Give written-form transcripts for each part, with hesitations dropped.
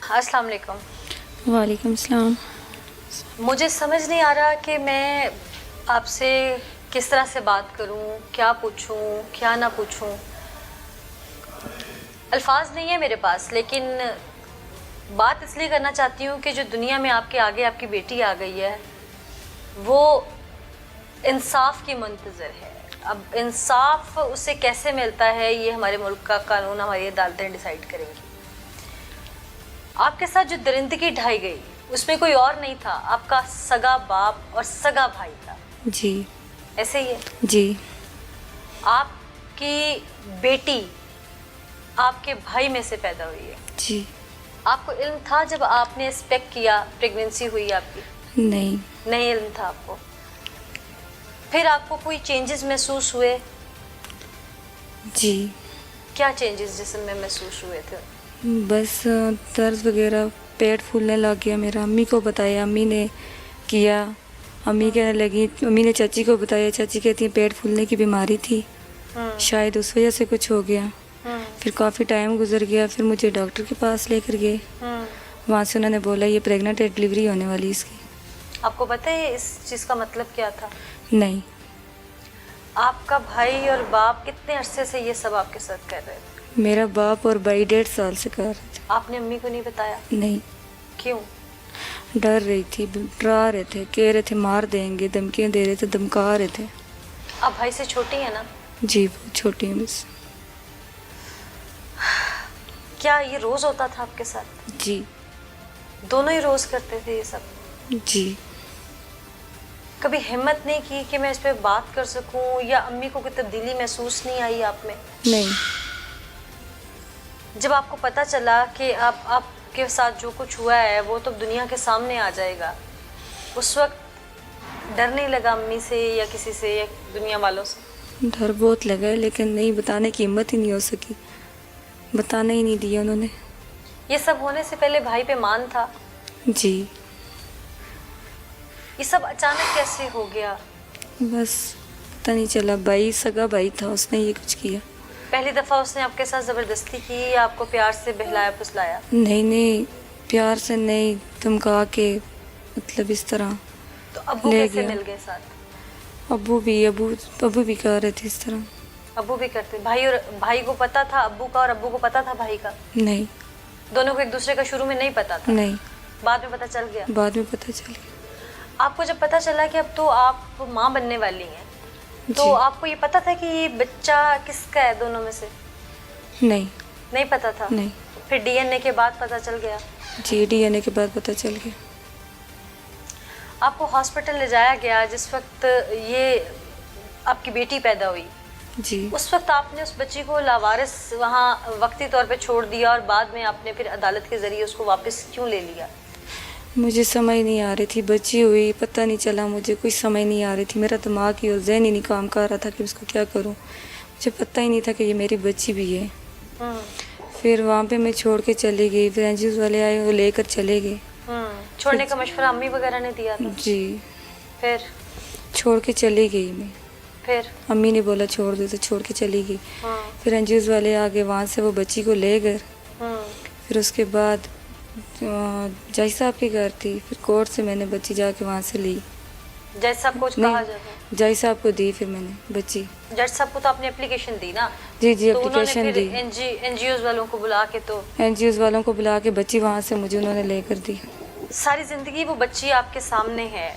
अस्सलाम वालेकुम। वालेकुम सलाम। मुझे समझ नहीं आ रहा कि मैं आपसे किस तरह से बात करूं, क्या पूछूं, क्या ना पूछूं। अल्फाज नहीं है मेरे पास, लेकिन बात इसलिए करना चाहती हूं कि जो दुनिया में आपके आगे आपकी बेटी आ गई है वो इंसाफ की मुंतज़र है। अब इंसाफ उसे कैसे मिलता है ये हमारे मुल्क का कानून, हमारी अदालतें डिसाइड करेंगी। आपके साथ जो दरिंदगी ढाई गई उसमें कोई और नहीं था, आपका सगा बाप और सगा भाई था। जी ऐसे ही है। जी। आपकी बेटी आपके भाई में से पैदा हुई है। जी। आपको इल्म था जब आपने एक्सपेक्ट किया, प्रेगनेंसी हुई आपकी? नहीं। नहीं इल्म था आपको। फिर आपको कोई चेंजेस महसूस हुए? जी। क्या चेंजेस जिस्म में महसूस हुए थे? बस दर्द वगैरह, पेट फूलने लग गया मेरा। अम्मी को बताया, अम्मी ने किया। अम्मी कहने लगी, अम्मी ने चाची को बताया, चाची कहती है पेट फूलने की बीमारी थी, शायद उस वजह से कुछ हो गया। फिर काफ़ी टाइम गुजर गया, फिर मुझे डॉक्टर के पास लेकर गए। वहाँ से उन्होंने बोला ये प्रेग्नेंट है, डिलीवरी होने वाली इसकी। आपको पता है इस चीज़ का मतलब क्या था? नहीं। आपका भाई और बाप कितने अरसे से ये सब आपके साथ कर रहे थे? मेरा बाप और भाई 1.5 साल से कर रहे थे। आपने अम्मी को नहीं बताया? नहीं। क्यों? डर रही थी, डरा रहे थे, कह रहे थे मार देंगे, धमकियाँ दे रहे थे, धमका रहे थे। आप भाई से छोटी है ना? जी बहुत छोटी है मुझसे। क्या ये रोज़ होता था आपके साथ? जी। दोनों ही रोज़ करते थे ये सब? जी। कभी हिम्मत नहीं की कि मैं इस पे बात कर सकूं, या अम्मी को कोई तब्दीली महसूस नहीं आई आप में? नहीं। जब आपको पता चला कि आपके साथ जो कुछ हुआ है वो तो दुनिया के सामने आ जाएगा, उस वक्त डर नहीं लगा अम्मी से या किसी से या दुनिया वालों से? डर बहुत लगा है, लेकिन नहीं बताने की हिम्मत ही नहीं हो सकी, बताने ही नहीं दिया उन्होंने। ये सब होने से पहले भाई पे मान था? जी। ये सब अचानक कैसे हो गया? बस पता नहीं चला, भाई सगा भाई था, उसने ये कुछ किया। पहली दफ़ा उसने आपके साथ ज़बरदस्ती की या आपको प्यार से बहलाया फुसलाया? नहीं नहीं, प्यार से नहीं, धमका के, मतलब इस तरह। तो अब्बू ले कैसे गया। मिल गए साथ? अबू भी कर रहे थे इस तरह। अब्बू भी करते? भाई को पता था अब्बू का और अब्बू को पता था भाई का? नहीं। दोनों को एक दूसरे का शुरू में नहीं पता था? नहीं। बाद में पता चल गया? बाद में पता चल गया। आपको जब पता चला कि अब तो आप माँ बनने वाली हैं, तो जी। आपको ये पता था कि ये बच्चा किसका है दोनों में से? नहीं। नहीं पता था? नहीं। फिर डीएनए के बाद पता चल गया? जी, डीएनए के बाद पता चल गया। आपको हॉस्पिटल ले जाया गया जिस वक्त ये आपकी बेटी पैदा हुई? जी। उस वक्त आपने उस बच्ची को लावारिस वहाँ वक्ती तौर पे छोड़ दिया और बाद में आपने फिर अदालत के ज़रिए उसको वापस क्यों ले लिया? मुझे समझ नहीं आ रही थी, बच्ची हुई पता नहीं चला, मुझे कुछ समझ नहीं आ रही थी, मेरा दिमाग ही और जहन ही नहीं काम कर रहा था कि उसको क्या करूं। मुझे पता ही नहीं था कि ये मेरी बच्ची भी है। फिर वहाँ पे मैं छोड़ के चली गई, फिर एनजीओ वाले आए, वो लेकर चले गए। छोड़ने का मशवरा अम्मी वगैरह ने दिया था? जी। फिर छोड़ के चली गई मैं। फिर अम्मी ने बोला छोड़ दे, तो छोड़ के चली गई। फिर एनजीओ वाले आ गए, वहाँ से वो बच्ची को ले गए। फिर उसके बाद जज साहब के घर थी, फिर कोर्ट से मैंने बच्ची जाके वहाँ से ली। जज साहब को कहा जाता है? जज साहब को दी फिर मैंने बच्ची। जज साहब को तो आपने एप्लीकेशन दी ना? जी जी, तो एप्लीकेशन दी। एनजीओ वालों को बुला के, तो एनजीओ वालों को बुला के बच्ची वहाँ से मुझे उन्होंने लेकर दी। सारी जिंदगी वो बच्ची आपके सामने है।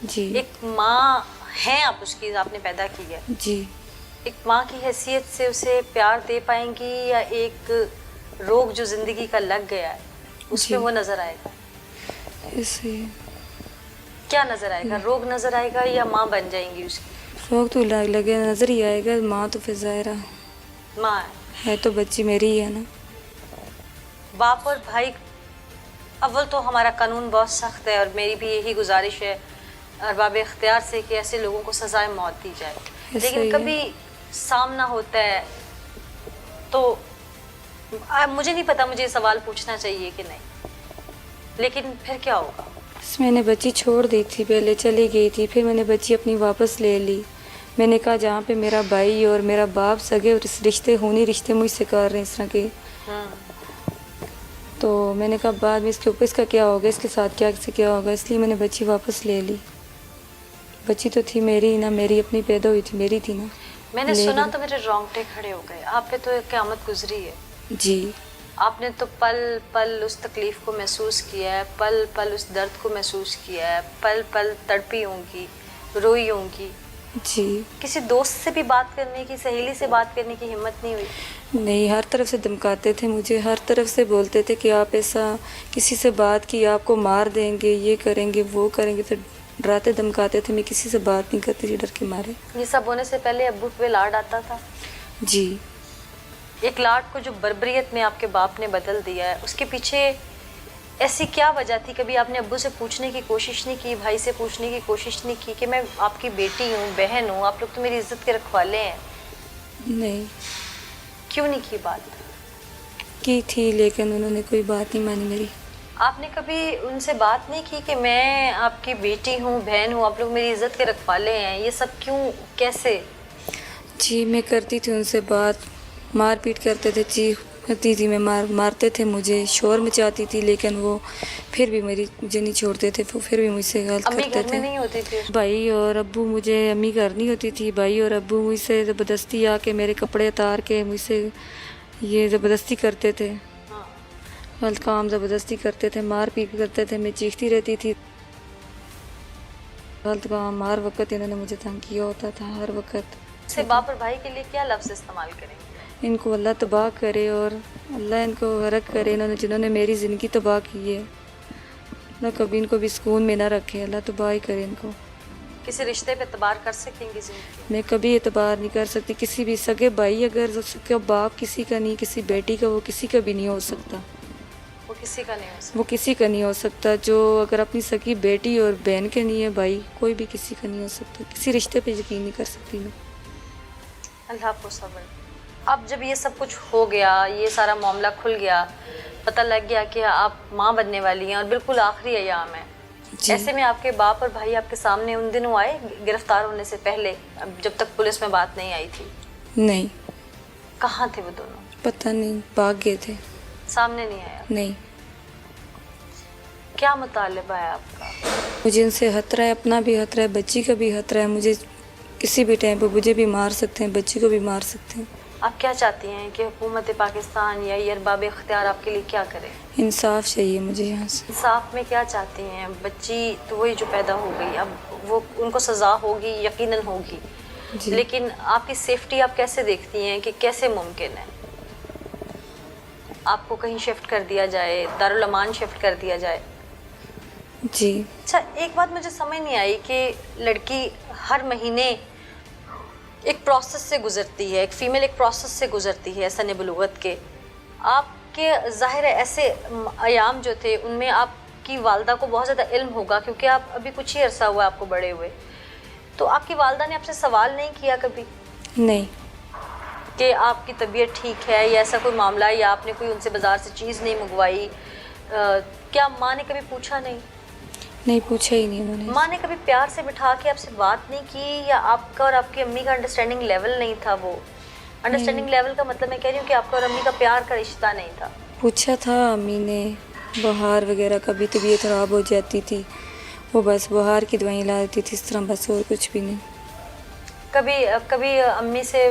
जी। एक माँ हैं आप उसकी, आपने पैदा की है। जी। एक माँ की हैसियत से उसे प्यार दे पाएंगी या एक रोग जो जिंदगी का लग गया है उसमें वो नजर आएगा? ऐसे क्या नजर आएगा? रोग नजर आएगा या माँ बन जाएंगी उसकी? रोग तो लगे नजर ही आएगा, माँ तो फिर ज़ाहिर माँ है तो बच्ची मेरी ही है ना। बाप और भाई, अव्वल तो हमारा कानून बहुत सख्त है और मेरी भी यही गुजारिश है अरबाब इख्तियार से कि ऐसे लोगों को सजाए मौत दी जाए। लेकिन कभी सामना होता है तो मुझे नहीं पता मुझे ये सवाल पूछना चाहिए कि नहीं, लेकिन फिर क्या होगा? मैंने बच्ची छोड़ दी थी, पहले चली गई थी, फिर मैंने बच्ची अपनी वापस ले ली। मैंने कहा जहाँ पे मेरा भाई और मेरा बाप सगे और रिश्ते खूनी रिश्ते मुझसे कर रहे हैं इस तरह के, तो मैंने कहा बाद में इसके ऊपर इसका क्या होगा, इसके साथ क्या होगा, इसलिए मैंने बच्ची वापस ले ली। बच्ची तो थी मेरी ही ना, मेरी अपनी पैदा हुई थी, मेरी थी ना। मैंने ले सुना ली। तो मेरे रोंगटे खड़े हो गए। आप पे तो क़यामत गुजरी है। जी। आपने तो पल पल उस तकलीफ़ को महसूस किया है, पल पल उस दर्द को महसूस किया है, पल पल तड़पी होंगी, रोई होंगी। जी। किसी दोस्त से भी बात करने की, सहेली से बात करने की हिम्मत नहीं हुई? नहीं, हर तरफ से धमकाते थे मुझे, हर तरफ से बोलते थे कि आप ऐसा किसी से बात की आपको मार देंगे, ये करेंगे वो करेंगे, तो डराते धमकाते थे। मैं किसी से बात नहीं करती थी डर के मारे। ये सब होने से पहले अब्बू पे लाड आता था? जी। एक लाड को जो बर्बरियत में आपके बाप ने बदल दिया है, उसके पीछे ऐसी क्या वजह थी? कभी आपने अब्बू से पूछने की कोशिश नहीं की, भाई से पूछने की कोशिश नहीं की कि मैं आपकी बेटी हूँ, बहन हूँ, आप लोग तो मेरी इज्जत के रखवाले हैं? नहीं क्यों नहीं की बात? की थी, लेकिन उन्होंने कोई बात नहीं मानी मेरी। आपने कभी उनसे बात नहीं की कि मैं आपकी बेटी हूँ, बहन हूँ, आप लोग मेरी इज्जत के रखवाले हैं? ये सब क्यों, कैसे? जी, मैं करती थी उनसे बात, मारपीट करते थे, चीखती थी मैं, मारते थे मुझे, शोर मचाती थी, लेकिन वो फिर भी मुझे नहीं छोड़ते थे, वो फिर भी मुझसे गलत अम्मी करते घर में थे। नहीं होती थी? भाई और अब्बू, मुझे अम्मी घर नहीं होती थी, भाई और अब्बू मुझसे ज़बरदस्ती आके मेरे कपड़े उतार के मुझसे ये ज़बरदस्ती करते थे। हाँ। गलत काम ज़बरदस्ती करते थे, मार पीट करते थे, मैं चीखती रहती थी। गलत काम हर वक्त इन्होंने मुझे तंग किया होता था, हर वक्त। से बाप और भाई के लिए क्या लफ्ज़ इस्तेमाल करेंगे? इनको अल्लाह तबाह करे और अल्लाह इनको गरक करे, इन्होंने जिन्होंने मेरी ज़िंदगी तबाह की है, ना कभी इनको भी सुकून में ना रखे, अल्लाह तबाह ही करे इनको। किसी रिश्ते पे एतबार कर सकेंगे ज़िंदगी? मैं कभी एतबार नहीं कर सकती किसी भी सगे भाई, अगर उसका बाप किसी का नहीं, किसी बेटी का, वो किसी का भी नहीं हो सकता। वो किसी का नहीं हो सकता। वो किसी का नहीं हो सकता। जो अगर अपनी सगी बेटी और बहन के नहीं है भाई, कोई भी किसी का नहीं हो सकता। किसी रिश्ते पे यकीन नहीं कर सकती मैं। अल्लाह आपको सब्र। अब जब ये सब कुछ हो गया, ये सारा मामला खुल गया, पता लग गया कि आप माँ बनने वाली हैं और बिल्कुल आखिरी अयाम है, ऐसे में आपके बाप और भाई आपके सामने उन दिनों आए गिरफ्तार होने से पहले, जब तक पुलिस में बात नहीं आई थी? नहीं। कहाँ थे वो दोनों? पता नहीं, भाग गए थे। सामने नहीं आया? नहीं। क्या मुतालिबा है आपका? मुझे इनसे खतरा है, अपना भी खतरा है, बच्ची का भी खतरा है। मुझे किसी भी टाइम पर मुझे भी मार सकते हैं, बच्ची को भी मार सकते हैं। आप क्या चाहती हैं कि हुकूमत पाकिस्तान या ये अरबाब इख्तियार आपके लिए क्या करे? इंसाफ चाहिए मुझे यहाँ से। इंसाफ में क्या चाहती हैं? बच्ची तो वही जो पैदा हो गई, अब वो उनको सज़ा होगी, यकीनन होगी, लेकिन आपकी सेफ्टी आप कैसे देखती हैं कि कैसे मुमकिन है आपको कहीं शिफ्ट कर दिया जाए, दारुल अमान शिफ्ट कर दिया जाए? जी। अच्छा, एक बात मुझे समझ नहीं आई कि लड़की हर महीने एक प्रोसेस से गुजरती है, एक फ़ीमेल एक प्रोसेस से गुजरती है सने बलूगत के। आपके ज़ाहिर है ऐसे अयाम जो थे उनमें आपकी वालदा को बहुत ज़्यादा इल्म होगा, क्योंकि आप अभी कुछ ही अरसा हुआ आपको बड़े हुए, तो आपकी वालदा ने आपसे सवाल नहीं किया कभी? नहीं। कि आपकी तबीयत ठीक है या ऐसा कोई मामला, या आपने कोई उनसे बाज़ार से चीज़ नहीं मंगवाई? क्या माँ ने कभी पूछा नहीं? नहीं, पूछा ही नहीं उन्होंने। माँ ने कभी प्यार से बिठा के आपसे बात नहीं की, या आपका और आपकी अम्मी का अंडरस्टैंडिंग लेवल नहीं था? वो अंडरस्टैंडिंग लेवल का मतलब मैं कह रही हूँ कि आपका और अम्मी का प्यार का रिश्ता नहीं था। पूछा था अम्मी ने, बुखार वगैरह कभी तबीयत ख़राब हो जाती थी, वो बस बुखार की दवाई ला देती थी, इस तरह, बस और कुछ भी नहीं। कभी अम्मी से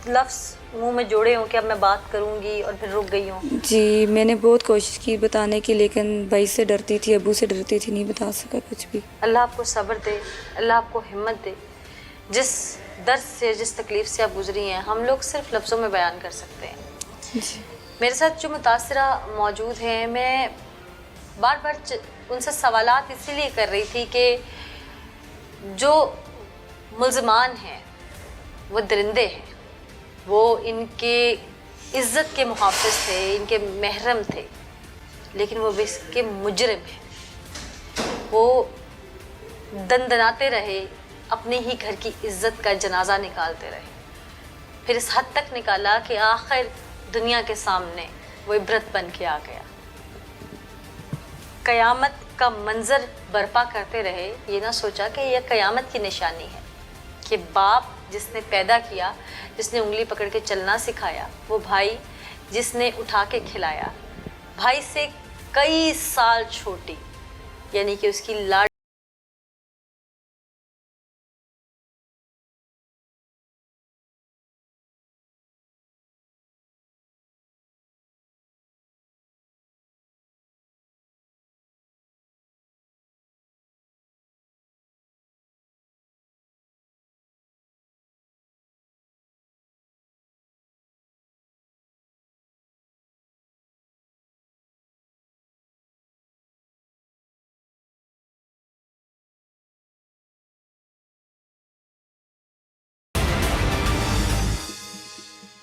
लफ्ज़ मुंह में जोड़े हों कि अब मैं बात करूंगी और फिर रुक गई हूँ? जी, मैंने बहुत कोशिश की बताने की, लेकिन भाई से डरती थी, अब्बू से डरती थी, नहीं बता सका कुछ भी। अल्लाह आपको सब्र दे, अल्लाह आपको हिम्मत दे। जिस दर्द से, जिस तकलीफ़ से आप गुजरी हैं, हम लोग सिर्फ लफ्ज़ों में बयान कर सकते हैं। जी। मेरे साथ जो मुतासिरा मौजूद हैं, मैं बार बार उनसे सवालात इसीलिए कर रही थी कि जो मुल्ज़मान हैं वो दरिंदे हैं, वो इनके इज़्ज़त के मुहाफ़िज़ थे, इनके महरम थे, लेकिन वो इसके मुजरिम हैं। वो दंदनाते रहे, अपने ही घर की इज़्ज़त का जनाजा निकालते रहे, फिर इस हद तक निकाला कि आखिर दुनिया के सामने वो इबरत बन के आ गया। क़यामत का मंज़र बर्पा करते रहे, ये ना सोचा कि यह क़यामत की निशानी है कि बाप जिसने पैदा किया, जिसने उंगली पकड़ के चलना सिखाया, वो भाई जिसने उठा के खिलाया, भाई से कई साल छोटी, यानी कि उसकी लाड